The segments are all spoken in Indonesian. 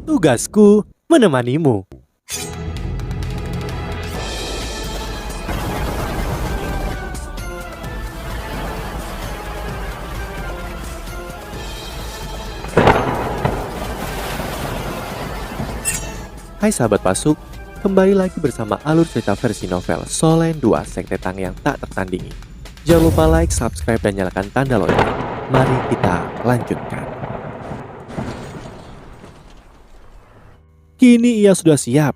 Tugasku menemanimu. Hai sahabat Pasuk, kembali lagi bersama alur cerita versi novel Solen 2 Sekte Tang yang tak tertandingi. Jangan lupa like, subscribe, dan nyalakan tanda lonceng. Mari kita lanjutkan. Kini ia sudah siap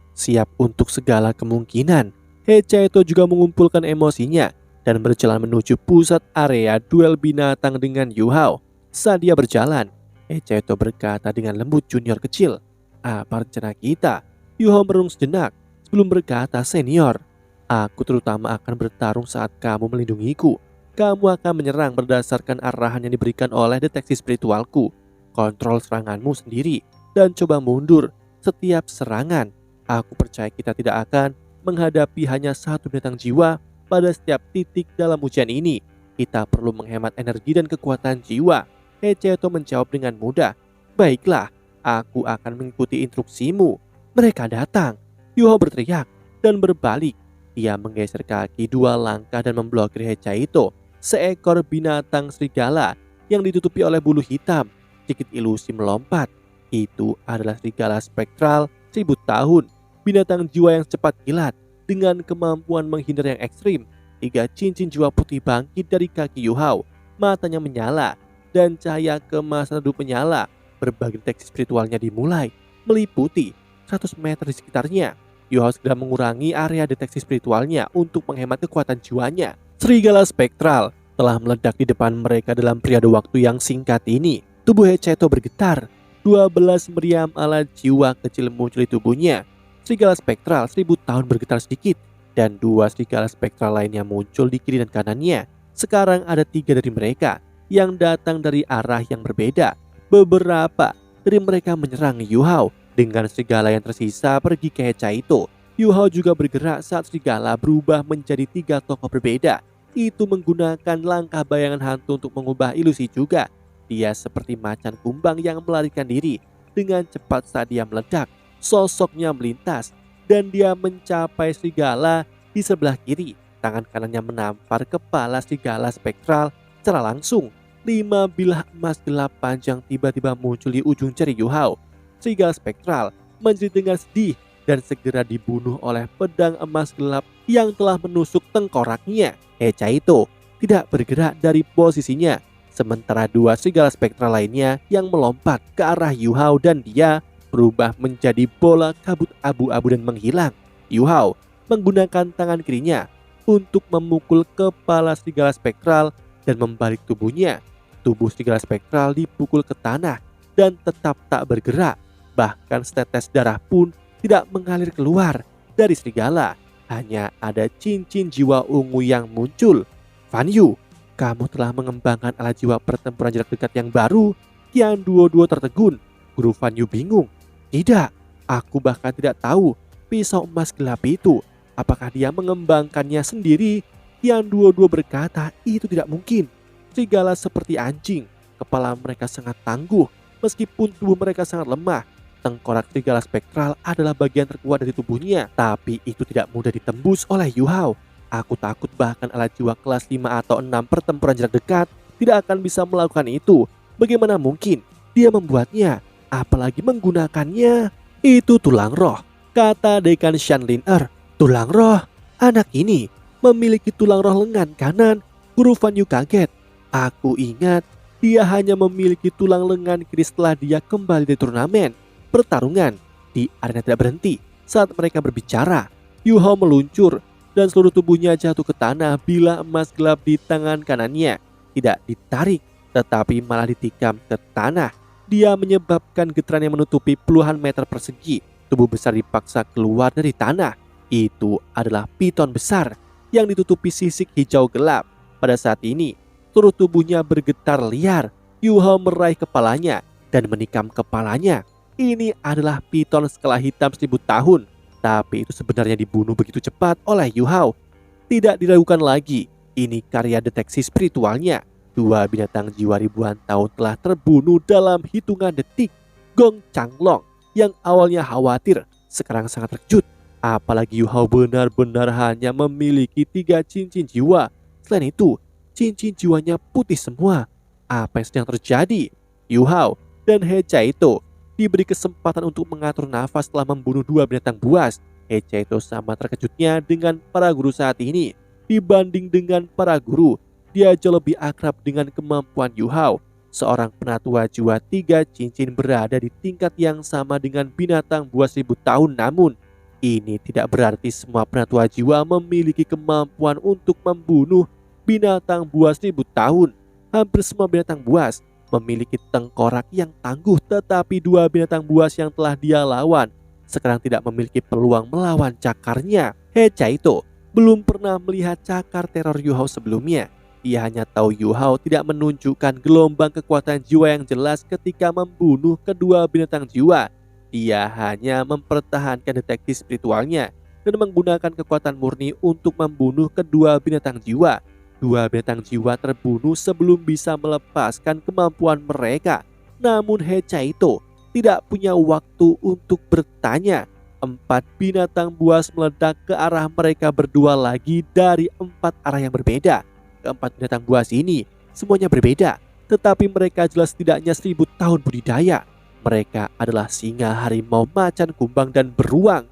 untuk segala kemungkinan. Hechaito juga mengumpulkan emosinya dan berjalan menuju pusat area duel binatang dengan Yu Hao. Saat dia berjalan, Hechaito berkata dengan lembut junior kecil, "Apa rencana kita?" Yu Hao merenung sejenak sebelum berkata, "Senior, aku terutama akan bertarung saat kamu melindungiku. Kamu akan menyerang berdasarkan arahan yang diberikan oleh deteksi spiritualku. Kontrol seranganmu sendiri dan coba mundur setiap serangan. Aku percaya kita tidak akan menghadapi hanya satu binatang jiwa pada setiap titik dalam ujian ini. Kita perlu menghemat energi dan kekuatan jiwa." Hechaito menjawab dengan mudah, "Baiklah, aku akan mengikuti instruksimu." Mereka datang. Yu Hao berteriak dan berbalik. Dia menggeser kaki 2 langkah dan memblokir Hechaito, seekor binatang serigala yang ditutupi oleh bulu hitam. Sedikit ilusi melompat. Itu adalah serigala spektral 1000 tahun. Binatang jiwa yang cepat kilat dengan kemampuan menghindar yang ekstrim. 3 cincin jiwa putih bangkit dari kaki Yu Hao. Matanya menyala dan cahaya kemasan redup menyala. Berbagai deteksi spiritualnya dimulai, meliputi 100 meter di sekitarnya. Yu Hao segera mengurangi area deteksi spiritualnya untuk menghemat kekuatan jiwanya. Serigala spektral telah meledak di depan mereka dalam periode waktu yang singkat ini. Tubuh Hechaito bergetar. 12 meriam alat jiwa kecil muncul di tubuhnya. Serigala spektral 1000 tahun bergetar sedikit dan 2 serigala spektral lainnya muncul di kiri dan kanannya. Sekarang ada 3 dari mereka yang datang dari arah yang berbeda. Beberapa dari mereka menyerang Yu Hao. Dengan serigala yang tersisa pergi ke Hechaito. Yu Hao juga bergerak saat serigala berubah menjadi 3 tokoh berbeda. Itu menggunakan langkah bayangan hantu untuk mengubah ilusi juga. Dia seperti macan kumbang yang melarikan diri. Dengan cepat saat dia meledak, sosoknya melintas dan dia mencapai serigala di sebelah kiri. Tangan kanannya menampar kepala serigala spektral secara langsung. 5 bilah emas gelap panjang tiba-tiba muncul di ujung jari Yu Hao. Serigala spektral menjerit dengan sedih dan segera dibunuh oleh pedang emas gelap yang telah menusuk tengkoraknya. Hechaito tidak bergerak dari posisinya, sementara 2 serigala spektral lainnya yang melompat ke arah Yu Hao dan dia berubah menjadi bola kabut abu-abu dan menghilang. Yu Hao menggunakan tangan kirinya untuk memukul kepala serigala spektral dan membalik tubuhnya. Tubuh serigala spektral dipukul ke tanah dan tetap tak bergerak. Bahkan setetes darah pun tidak mengalir keluar dari serigala. Hanya ada cincin jiwa ungu yang muncul. "Fan Yu, kamu telah mengembangkan alat jiwa pertempuran jarak dekat yang baru." Qian Duo tertegun. Guru Fan Yu bingung. "Tidak, aku bahkan tidak tahu pisau emas gelap itu. Apakah dia mengembangkannya sendiri?" Qian Duo berkata, "Itu tidak mungkin. Serigala seperti anjing. Kepala mereka sangat tangguh, meskipun tubuh mereka sangat lemah. Tengkorak serigala spektral adalah bagian terkuat dari tubuhnya, tapi itu tidak mudah ditembus oleh Yu Hao. Aku takut bahkan alat jiwa kelas 5 atau 6 pertempuran jarak dekat tidak akan bisa melakukan itu. Bagaimana mungkin dia membuatnya, apalagi menggunakannya?" "Itu tulang roh," kata Dekan Shanlin Er. "Tulang roh? Anak ini memiliki tulang roh lengan kanan." Guru Fan Yu kaget. "Aku ingat dia hanya memiliki tulang lengan kiri setelah dia kembali dari turnamen." Pertarungan di arena tidak berhenti saat mereka berbicara. Yu Hao meluncur dan seluruh tubuhnya jatuh ke tanah bila emas gelap di tangan kanannya tidak ditarik tetapi malah ditikam ke tanah. Dia menyebabkan getaran yang menutupi puluhan meter persegi. Tubuh besar dipaksa keluar dari tanah. Itu adalah piton besar yang ditutupi sisik hijau gelap. Pada saat ini seluruh tubuhnya bergetar liar. Yu Hao meraih kepalanya dan menikam kepalanya. Ini adalah piton skala hitam 1000 tahun. Tapi itu sebenarnya dibunuh begitu cepat oleh Yu Hao. Tidak diragukan lagi, ini karya deteksi spiritualnya. 2 binatang jiwa ribuan tahun telah terbunuh dalam hitungan detik. Gong Changlong yang awalnya khawatir sekarang sangat terkejut. Apalagi Yu Hao benar-benar hanya memiliki 3 cincin jiwa. Selain itu, cincin jiwanya putih semua. Apa yang sedang terjadi? Yu Hao dan He Chaito diberi kesempatan untuk mengatur nafas setelah membunuh 2 binatang buas. He Chaito sama terkejutnya dengan para guru saat ini. Dibanding dengan para guru, dia jauh lebih akrab dengan kemampuan Yu Hao. Seorang penatua jiwa 3 cincin berada di tingkat yang sama dengan binatang buas 1000 tahun. Namun, ini tidak berarti semua penatua jiwa memiliki kemampuan untuk membunuh binatang buas 1000 tahun. Hampir semua binatang buas memiliki tengkorak yang tangguh, tetapi 2 binatang buas yang telah dia lawan sekarang tidak memiliki peluang melawan cakarnya. He Chaito belum pernah melihat cakar teror Yu Hao sebelumnya. Dia hanya tahu Yu Hao tidak menunjukkan gelombang kekuatan jiwa yang jelas ketika membunuh kedua binatang jiwa. Dia hanya mempertahankan deteksi spiritualnya dan menggunakan kekuatan murni untuk membunuh kedua binatang jiwa. 2 binatang jiwa terbunuh sebelum bisa melepaskan kemampuan mereka. Namun He Chaito tidak punya waktu untuk bertanya. 4 binatang buas meledak ke arah mereka berdua lagi dari 4 arah yang berbeda. Keempat binatang buas ini semuanya berbeda, tetapi mereka jelas tidaknya 1000 tahun budidaya. Mereka adalah singa, harimau, macan, kumbang, dan beruang.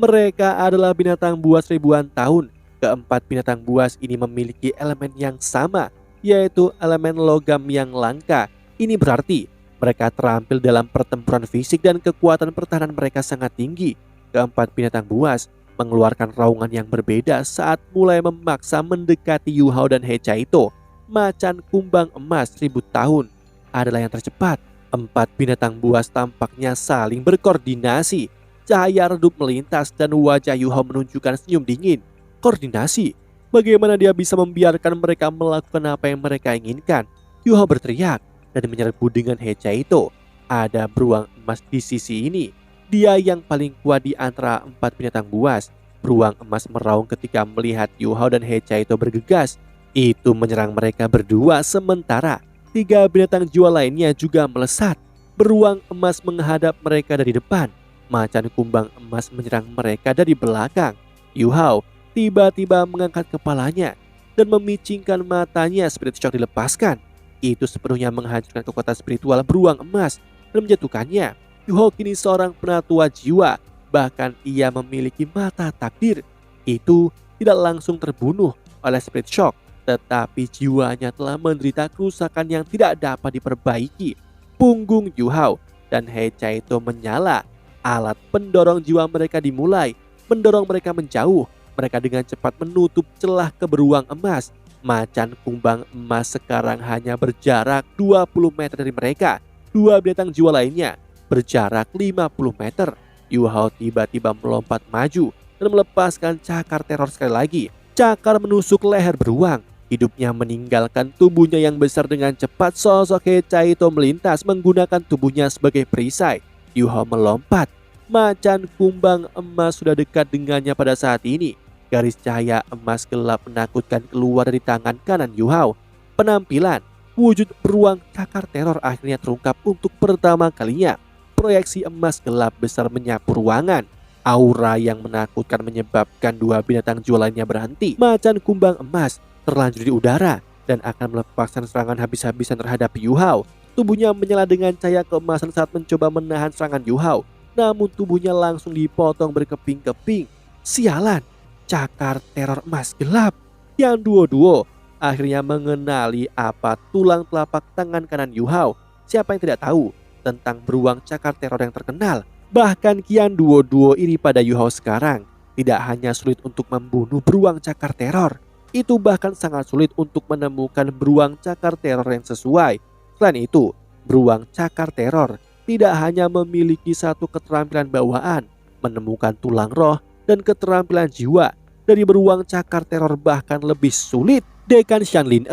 Mereka adalah binatang buas ribuan tahun. Keempat binatang buas ini memiliki elemen yang sama, yaitu elemen logam yang langka. Ini berarti mereka terampil dalam pertempuran fisik dan kekuatan pertahanan mereka sangat tinggi. Keempat binatang buas mengeluarkan raungan yang berbeda saat mulai memaksa mendekati Yu Hao dan He Chaito. Macan kumbang emas 1000 tahun adalah yang tercepat. 4 binatang buas tampaknya saling berkoordinasi. Cahaya redup melintas dan wajah Yu Hao menunjukkan senyum dingin. Koordinasi? Bagaimana dia bisa membiarkan mereka melakukan apa yang mereka inginkan? Yu Hao berteriak dan menyerbu dengan He Chaito. Ada beruang emas di sisi ini. Dia yang paling kuat di antara 4 binatang buas. Beruang emas meraung ketika melihat Yu Hao dan He Chaito bergegas. Itu menyerang mereka berdua, sementara 3 binatang jiwa lainnya juga melesat. Beruang emas menghadap mereka dari depan. Macan kumbang emas menyerang mereka dari belakang. Yu Hao tiba-tiba mengangkat kepalanya dan memicingkan matanya. Spirit Shock dilepaskan. Itu sepenuhnya menghancurkan kekuatan spiritual beruang emas dan menjatuhkannya. Yu Hao kini seorang penatua jiwa, bahkan ia memiliki mata takdir. Itu tidak langsung terbunuh oleh Spirit Shock, tetapi jiwanya telah menderita kerusakan yang tidak dapat diperbaiki. Punggung Yu Hao dan He Chaito menyala. Alat pendorong jiwa mereka dimulai mendorong mereka menjauh. Mereka dengan cepat menutup celah ke beruang emas. Macan kumbang emas sekarang hanya berjarak 20 meter dari mereka. 2 binatang jiwa lainnya berjarak 50 meter. Yu Hao tiba-tiba melompat maju dan melepaskan cakar teror sekali lagi. Cakar menusuk leher beruang. Hidupnya meninggalkan tubuhnya yang besar dengan cepat. Sosok He Chaito melintas menggunakan tubuhnya sebagai perisai. Yu Hao melompat. Macan kumbang emas sudah dekat dengannya pada saat ini. Garis cahaya emas gelap menakutkan keluar dari tangan kanan Yu Hao. Penampilan wujud beruang cakar teror akhirnya terungkap untuk pertama kalinya. Proyeksi emas gelap besar menyapu ruangan. Aura yang menakutkan menyebabkan 2 binatang jiwa lainnya berhenti. Macan kumbang emas terlanjur di udara dan akan melepaskan serangan habis-habisan terhadap Yu Hao. Tubuhnya menyala dengan cahaya keemasan saat mencoba menahan serangan Yu Hao. Namun tubuhnya langsung dipotong berkeping-keping. Sialan, cakar teror emas gelap. Yang duo-duo akhirnya mengenali apa tulang telapak tangan kanan Yu Hao. Siapa yang tidak tahu tentang beruang cakar teror yang terkenal? Bahkan kian duo-duo iri pada Yu Hao sekarang. Tidak hanya sulit untuk membunuh beruang cakar teror, itu bahkan sangat sulit untuk menemukan beruang cakar teror yang sesuai. Selain itu, beruang cakar teror tidak hanya memiliki satu keterampilan bawaan, menemukan tulang roh dan keterampilan jiwa. Dari beruang cakar teror bahkan lebih sulit. Dekan Shanlin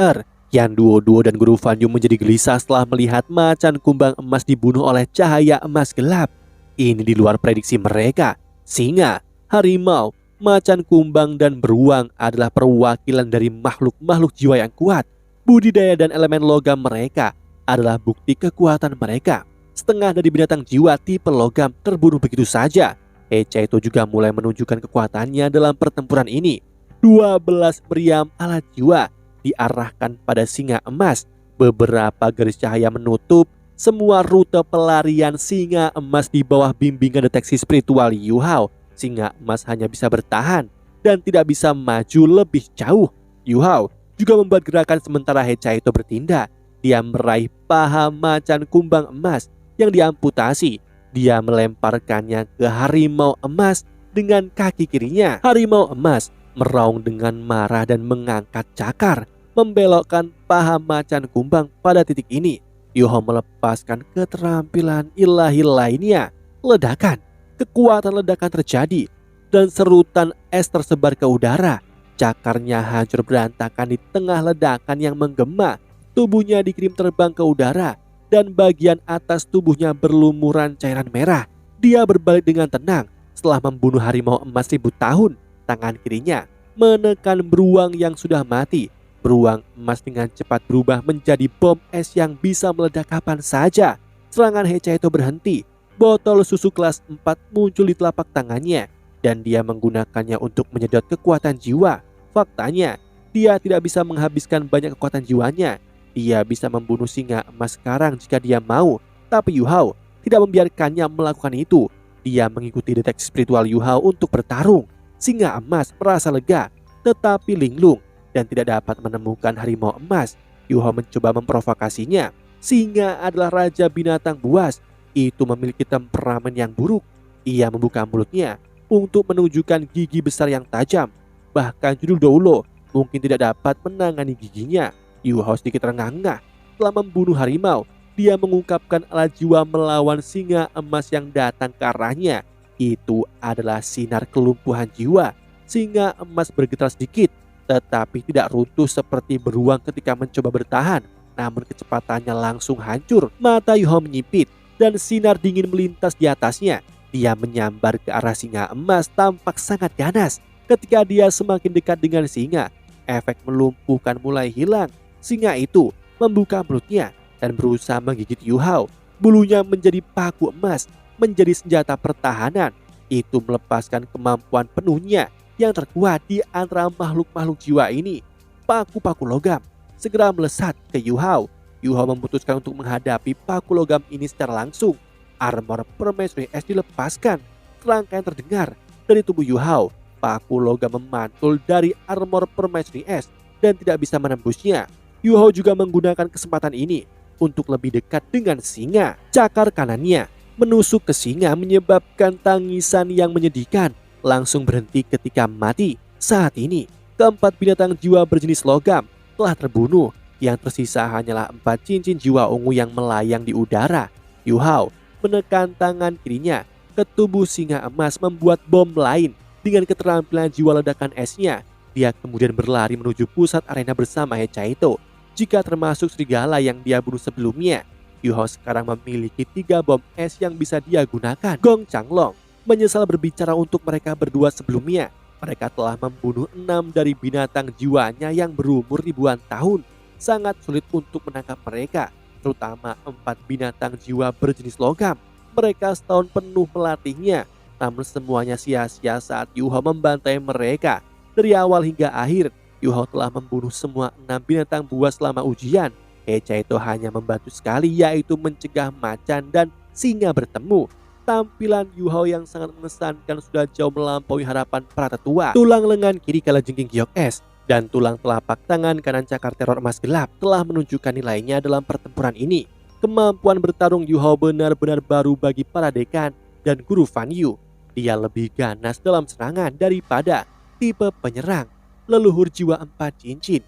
Yan Duo-Duo dan Guru Fan Yu menjadi gelisah setelah melihat macan kumbang emas dibunuh oleh cahaya emas gelap. Ini di luar prediksi mereka. Singa, harimau, macan kumbang, dan beruang adalah perwakilan dari makhluk-makhluk jiwa yang kuat. Budidaya dan elemen logam mereka adalah bukti kekuatan mereka. setengah dari binatang jiwa tipe logam terbunuh begitu saja. Hechaito juga mulai menunjukkan kekuatannya dalam pertempuran ini. 12 meriam alat jiwa diarahkan pada singa emas. Beberapa garis cahaya menutup semua rute pelarian singa emas di bawah bimbingan deteksi spiritual Yu Hao. Singa emas hanya bisa bertahan dan tidak bisa maju lebih jauh. Yu Hao juga membuat gerakan sementara Hechaito bertindak. Dia meraih paha macan kumbang emas yang diamputasi. Dia melemparkannya ke harimau emas dengan kaki kirinya. Harimau emas meraung dengan marah dan mengangkat cakar, membelokkan paha macan kumbang pada titik ini. Yu Hao melepaskan keterampilan ilahi lainnya. Ledakan, kekuatan ledakan terjadi dan serutan es tersebar ke udara. Cakarnya hancur berantakan di tengah ledakan yang menggema. Tubuhnya dikirim terbang ke udara dan bagian atas tubuhnya berlumuran cairan merah. Dia berbalik dengan tenang setelah membunuh harimau emas 1000 tahun. Tangan kirinya menekan beruang yang sudah mati. Beruang emas dengan cepat berubah menjadi bom es yang bisa meledak kapan saja. Serangan Hechaito berhenti. Botol susu kelas 4 muncul di telapak tangannya dan dia menggunakannya untuk menyedot kekuatan jiwa. Faktanya, dia tidak bisa menghabiskan banyak kekuatan jiwanya. Dia bisa membunuh singa emas sekarang jika dia mau, tapi Yu Hao tidak membiarkannya melakukan itu. Dia mengikuti deteksi spiritual Yu Hao untuk bertarung. Singa emas merasa lega, tetapi linglung dan tidak dapat menemukan harimau emas. Yu Hao mencoba memprovokasinya. Singa adalah raja binatang buas. Itu memiliki temperamen yang buruk. Ia membuka mulutnya untuk menunjukkan gigi besar yang tajam. Bahkan judul Doulo mungkin tidak dapat menangani giginya. Yu Hao sedikit terengah-engah. Setelah membunuh harimau, dia mengungkapkan alat jiwa melawan singa emas yang datang ke arahnya. Itu adalah sinar kelumpuhan jiwa. Singa emas bergetar sedikit, tetapi tidak runtuh seperti beruang ketika mencoba bertahan. Namun kecepatannya langsung hancur. Mata Yu Hao menyipit dan sinar dingin melintas di atasnya. Dia menyambar ke arah singa emas tampak sangat ganas. Ketika dia semakin dekat dengan singa, efek melumpuhkan mulai hilang. Singa itu membuka mulutnya dan berusaha menggigit Yu Hao. Bulunya menjadi paku emas, menjadi senjata pertahanan. Itu melepaskan kemampuan penuhnya yang terkuat di antara makhluk-makhluk jiwa ini. Paku-paku logam segera melesat ke Yu Hao. Yu Hao memutuskan untuk menghadapi paku logam ini secara langsung. Armor permaisuri es dilepaskan. Serangkaian terdengar dari tubuh Yu Hao. Paku logam memantul dari armor permaisuri es dan tidak bisa menembusnya. Yu Hao juga menggunakan kesempatan ini untuk lebih dekat dengan singa. Cakar kanannya menusuk ke singa menyebabkan tangisan yang menyedihkan langsung berhenti ketika mati. Saat ini, keempat binatang jiwa berjenis logam telah terbunuh. Yang tersisa hanyalah 4 cincin jiwa ungu yang melayang di udara. Yu Hao menekan tangan kirinya ke tubuh singa emas membuat bom lain. Dengan keterampilan jiwa ledakan esnya, dia kemudian berlari menuju pusat arena bersama Hechaito. Jika termasuk serigala yang dia bunuh sebelumnya, Yu Hao sekarang memiliki 3 bom es yang bisa dia gunakan. Gong Changlong menyesal berbicara untuk mereka berdua sebelumnya. Mereka telah membunuh 6 dari binatang jiwanya yang berumur ribuan tahun. Sangat sulit untuk menangkap mereka, terutama 4 binatang jiwa berjenis logam. Mereka setahun penuh melatihnya, namun semuanya sia-sia saat Yu Hao membantai mereka. Dari awal hingga akhir, Yu Hao telah membunuh semua 6 binatang buas selama ujian. Hechaito hanya membantu sekali, yaitu mencegah macan dan singa bertemu. Tampilan Yu Hao yang sangat mengesankan sudah jauh melampaui harapan para tetua. Tulang lengan kiri kalajengking giok es dan tulang telapak tangan kanan cakar teror emas gelap telah menunjukkan nilainya dalam pertempuran ini. Kemampuan bertarung Yu Hao benar-benar baru bagi para dekan dan guru Fan Yu. Dia lebih ganas dalam serangan daripada tipe penyerang leluhur jiwa 4 cincin.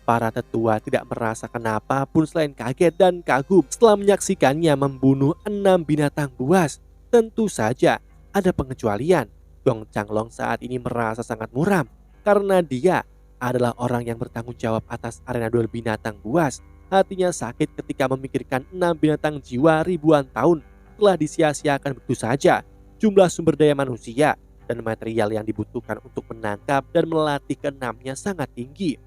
Para tetua tidak merasakan apapun selain kaget dan kagum setelah menyaksikannya membunuh 6 binatang buas. Tentu saja ada pengecualian. Gong Changlong saat ini merasa sangat muram karena dia adalah orang yang bertanggung jawab atas arena duel binatang buas. Hatinya sakit ketika memikirkan 6 binatang jiwa ribuan tahun telah disia-siakan begitu saja. Jumlah sumber daya manusia dan material yang dibutuhkan untuk menangkap dan melatih keenamnya sangat tinggi.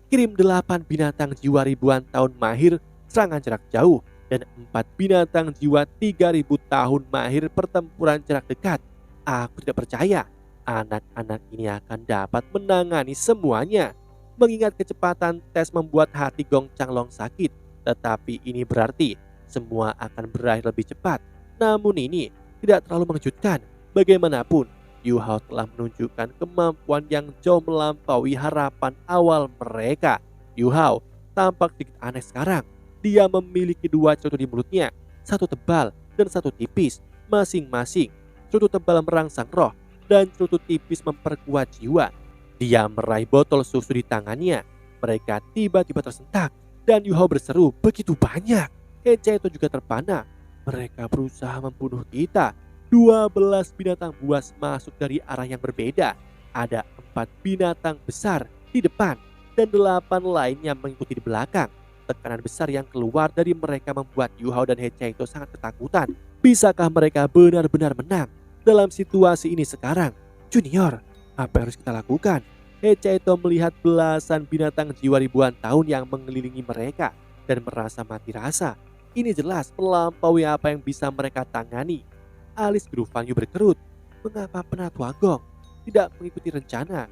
Kirim 8 binatang jiwa ribuan tahun mahir serangan jarak jauh dan 4 binatang jiwa 3000 tahun mahir pertempuran jarak dekat. Aku tidak percaya anak-anak ini akan dapat menangani semuanya. Mengingat kecepatan tes membuat hati Gong Changlong sakit, tetapi ini berarti semua akan berakhir lebih cepat. Namun ini tidak terlalu mengejutkan. Bagaimanapun, Yu Hao telah menunjukkan kemampuan yang jauh melampaui harapan awal mereka. Yu Hao tampak sedikit aneh sekarang. Dia memiliki 2 cerutu di mulutnya, satu tebal dan satu tipis, masing-masing. Cerutu tebal merangsang roh dan cerutu tipis memperkuat jiwa. Dia meraih botol susu di tangannya. Mereka tiba-tiba tersentak dan Yu Hao berseru, "Begitu banyak!" Hecai itu juga terpana. Mereka berusaha membunuh kita. 12 binatang buas masuk dari arah yang berbeda. Ada 4 binatang besar di depan dan 8 lainnya mengikuti di belakang. Tekanan besar yang keluar dari mereka membuat Yu Hao dan Hecai itu sangat ketakutan. Bisakah mereka benar-benar menang dalam situasi ini sekarang? Junior, apa yang harus kita lakukan? Hecai itu melihat belasan binatang jiwa ribuan tahun yang mengelilingi mereka dan merasa mati rasa. Ini jelas melampaui apa yang bisa mereka tangani. Alis Guru Fan Yu berkerut. Mengapa Penatua Gong tidak mengikuti rencana?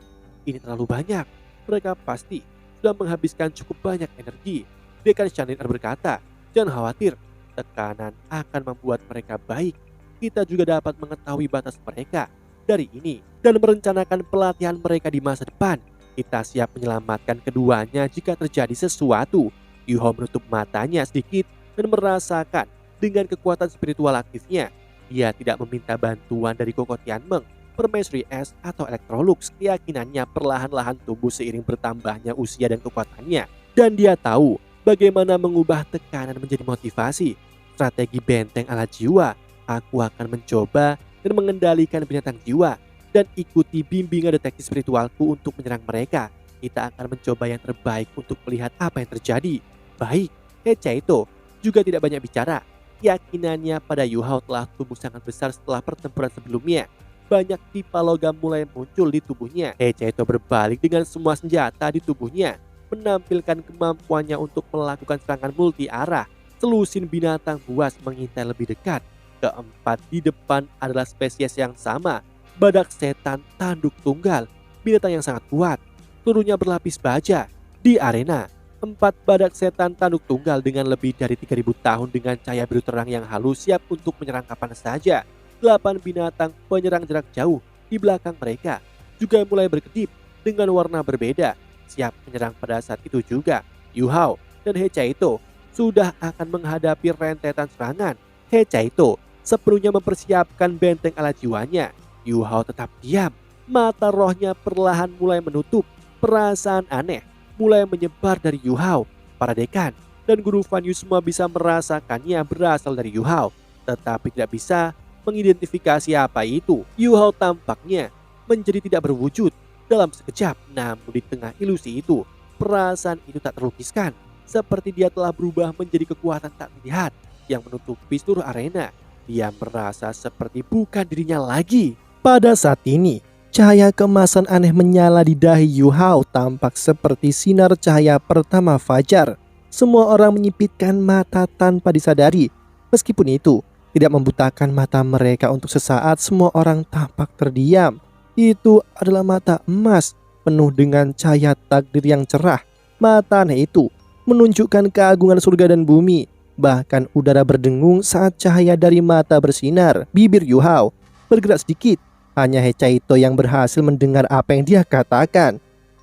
Ini terlalu banyak. Mereka pasti sudah menghabiskan cukup banyak energi. Dekan Shanlin berkata, "Jangan khawatir, tekanan akan membuat mereka baik. Kita juga dapat mengetahui batas mereka dari ini dan merencanakan pelatihan mereka di masa depan. Kita siap menyelamatkan keduanya jika terjadi sesuatu." Yu Hao menutup matanya sedikit dan merasakan dengan kekuatan spiritual aktifnya. Dia tidak meminta bantuan dari Koko Tianmeng, Permaisuri Es, atau Electrolux. Keyakinannya perlahan-lahan tumbuh seiring bertambahnya usia dan kekuatannya. Dan dia tahu bagaimana mengubah tekanan menjadi motivasi. Strategi benteng ala jiwa. Aku akan mencoba dan mengendalikan binatang jiwa dan ikuti bimbingan deteksi spiritualku untuk menyerang mereka. Kita akan mencoba yang terbaik untuk melihat apa yang terjadi. Baik, Hecai itu juga tidak banyak bicara. Keyakinannya pada Yu Hao telah tumbuh sangat besar setelah pertempuran sebelumnya. Banyak pipa logam mulai muncul di tubuhnya. Hecai itu berbalik dengan semua senjata di tubuhnya, menampilkan kemampuannya untuk melakukan serangan multi arah. Selusin binatang buas mengintai lebih dekat. Keempat di depan adalah spesies yang sama, badak setan tanduk tunggal, binatang yang sangat kuat. Seluruhnya berlapis baja. Di arena, 4 badak setan tanduk tunggal dengan lebih dari 3000 tahun dengan cahaya biru terang yang halus siap untuk menyerang kapan saja. 8 binatang penyerang jarak jauh di belakang mereka juga mulai berkedip dengan warna berbeda, siap menyerang pada saat itu juga. Yu Hao dan Hecai itu sudah akan menghadapi rentetan serangan. Hecai itu sepenuhnya mempersiapkan benteng ala jiwanya. Yu Hao tetap diam, mata rohnya perlahan mulai menutup. Perasaan aneh mulai menyebar dari Yu Hao. Para dekan dan Guru Fan Yu semua bisa merasakannya berasal dari Yu Hao, tetapi tidak bisa mengidentifikasi apa itu. Yu Hao tampaknya menjadi tidak berwujud dalam sekejap, namun di tengah ilusi itu, perasaan itu tak terlukiskan, seperti dia telah berubah menjadi kekuatan tak terlihat yang menutupi seluruh arena. Dia merasa seperti bukan dirinya lagi. Pada saat ini, cahaya keemasan aneh menyala di dahi Yu Hao tampak seperti sinar cahaya pertama fajar. Semua orang menyipitkan mata tanpa disadari. Meskipun itu tidak membutakan mata mereka untuk sesaat, semua orang tampak terdiam. Itu adalah mata emas penuh dengan cahaya takdir yang cerah. Mata aneh itu menunjukkan keagungan surga dan bumi. Bahkan udara berdengung saat cahaya dari mata bersinar. Bibir Yu Hao bergerak sedikit. Hanya Hecai Ito yang berhasil mendengar apa yang dia katakan.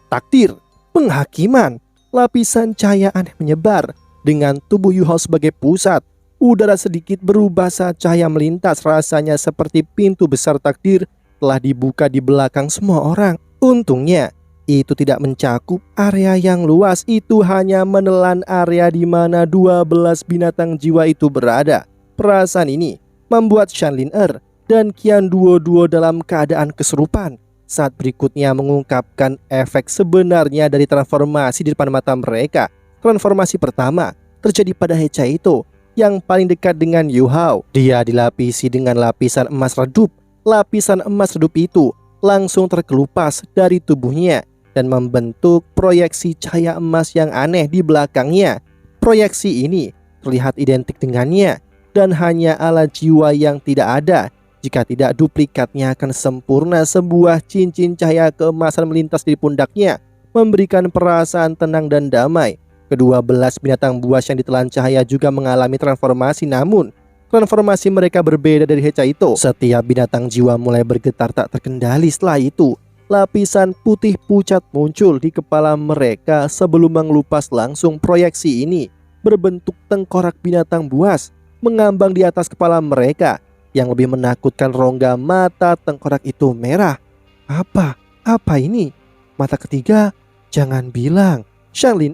Takdir, penghakiman. Lapisan cahaya aneh menyebar dengan tubuh Yu Hao sebagai pusat. Udara sedikit berubah saat cahaya melintas. Rasanya seperti pintu besar takdir telah dibuka di belakang semua orang. Untungnya itu tidak mencakup area yang luas. Itu hanya menelan area di mana 12 binatang jiwa itu berada. Perasaan ini membuat Shanlin dan Qian Duo dalam keadaan kesurupan. Saat berikutnya mengungkapkan efek sebenarnya dari transformasi di depan mata mereka. Transformasi pertama terjadi pada Hecai Ito yang paling dekat dengan Yu Hao. Dia dilapisi dengan lapisan emas redup. Lapisan emas redup itu langsung terkelupas dari tubuhnya dan membentuk proyeksi cahaya emas yang aneh di belakangnya. Proyeksi ini terlihat identik dengannya, dan hanya alat jiwa yang tidak ada. Jika tidak, duplikatnya akan sempurna. Sebuah cincin cahaya keemasan melintas di pundaknya, memberikan perasaan tenang dan damai. Kedua belas binatang buas yang ditelan cahaya juga mengalami transformasi, namun transformasi mereka berbeda dari Hechaito. Setiap binatang jiwa mulai bergetar tak terkendali. Setelah itu, lapisan putih pucat muncul di kepala mereka sebelum mengelupas langsung. Proyeksi ini berbentuk tengkorak binatang buas mengambang di atas kepala mereka. Yang lebih menakutkan, rongga mata tengkorak itu merah. Apa ini? Mata ketiga? Jangan bilang Xianglin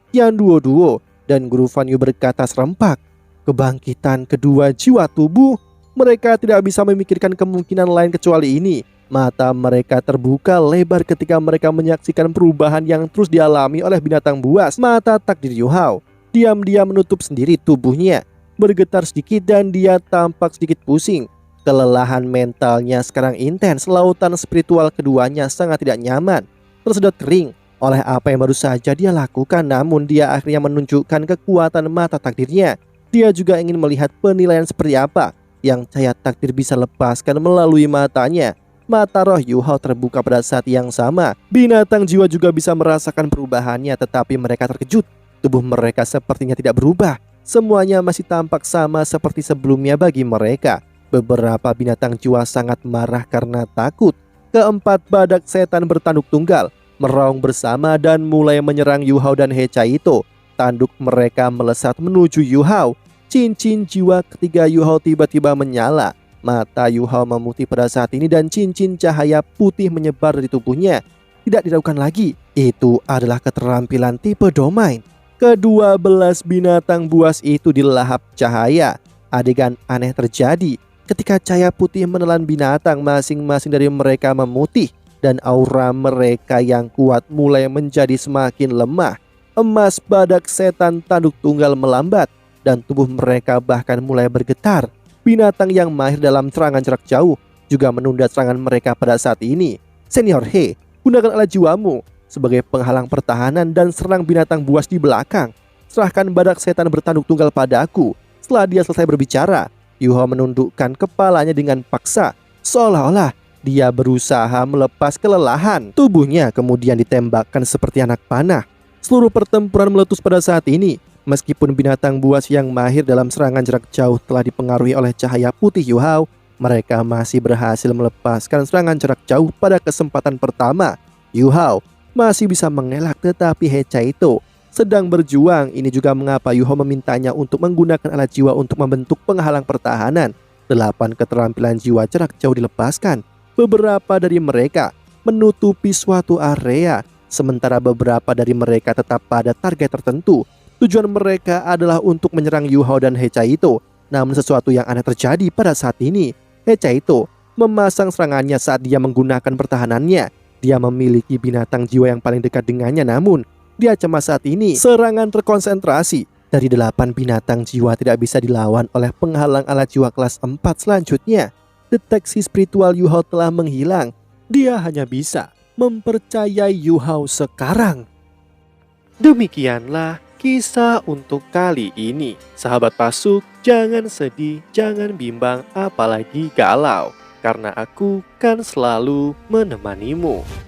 Tian Duo dan Guru Fan Yu berkata serempak. Kebangkitan kedua jiwa tubuh. Mereka tidak bisa memikirkan kemungkinan lain kecuali ini. Mata mereka terbuka lebar ketika mereka menyaksikan perubahan yang terus dialami oleh binatang buas. Mata takdir Yu Hao diam-diam menutup sendiri tubuhnya, bergetar sedikit dan dia tampak sedikit pusing. Kelelahan mentalnya sekarang intens. Lautan spiritual keduanya sangat tidak nyaman, tersedot kering oleh apa yang baru saja dia lakukan. Namun dia akhirnya menunjukkan kekuatan mata takdirnya. Dia juga ingin melihat penilaian seperti apa yang cahaya takdir bisa lepaskan melalui matanya. Mata roh Yu Hao terbuka pada saat yang sama. Binatang jiwa juga bisa merasakan perubahannya, tetapi mereka terkejut. Tubuh mereka sepertinya tidak berubah. Semuanya masih tampak sama seperti sebelumnya bagi mereka. Beberapa binatang jiwa sangat marah karena takut. Keempat badak setan bertanduk tunggal meraung bersama dan mulai menyerang Yu Hao dan Hechaito. Tanduk mereka melesat menuju Yu Hao. Cincin jiwa ketiga Yu Hao tiba-tiba menyala. Mata Yu Hao memutih pada saat ini dan cincin cahaya putih menyebar dari tubuhnya. Tidak diragukan lagi, itu adalah keterampilan tipe domain. Kedua belas binatang buas itu dilahap cahaya. Adegan aneh terjadi ketika cahaya putih menelan binatang. Masing-masing dari mereka memutih dan aura mereka yang kuat mulai menjadi semakin lemah. Emas badak setan tanduk tunggal melambat dan tubuh mereka bahkan mulai bergetar. Binatang yang mahir dalam serangan jarak jauh juga menunda serangan mereka pada saat ini. Senior He, gunakan alat jiwamu sebagai penghalang pertahanan dan serang binatang buas di belakang. Serahkan badak setan bertanduk tunggal padaku. Setelah dia selesai berbicara, Yu Hao menundukkan kepalanya dengan paksa, seolah-olah dia berusaha melepas kelelahan. Tubuhnya kemudian ditembakkan seperti anak panah. Seluruh pertempuran meletus pada saat ini. Meskipun binatang buas yang mahir dalam serangan jarak jauh telah dipengaruhi oleh cahaya putih Yu Hao, mereka masih berhasil melepaskan serangan jarak jauh pada kesempatan pertama. Yu Hao masih bisa mengelak, tetapi Hechaito sedang berjuang. Ini juga mengapa Yu Hao memintanya untuk menggunakan alat jiwa untuk membentuk penghalang pertahanan. 8 keterampilan jiwa jarak jauh dilepaskan. Beberapa dari mereka menutupi suatu area, sementara beberapa dari mereka tetap pada target tertentu. Tujuan mereka adalah untuk menyerang Yu Hao dan Hechaito. Namun sesuatu yang aneh terjadi pada saat ini. Hechaito memasang serangannya saat dia menggunakan pertahanannya. Dia memiliki binatang jiwa yang paling dekat dengannya, namun dia cemas saat ini. Serangan terkonsentrasi dari 8 binatang jiwa tidak bisa dilawan oleh penghalang alat jiwa kelas 4 selanjutnya. Deteksi spiritual Yu Hao telah menghilang. Dia hanya bisa mempercayai Yu Hao sekarang. Demikianlah kisah untuk kali ini. Sahabat Pasuk, jangan sedih, jangan bimbang, apalagi galau, karena aku kan selalu menemanimu.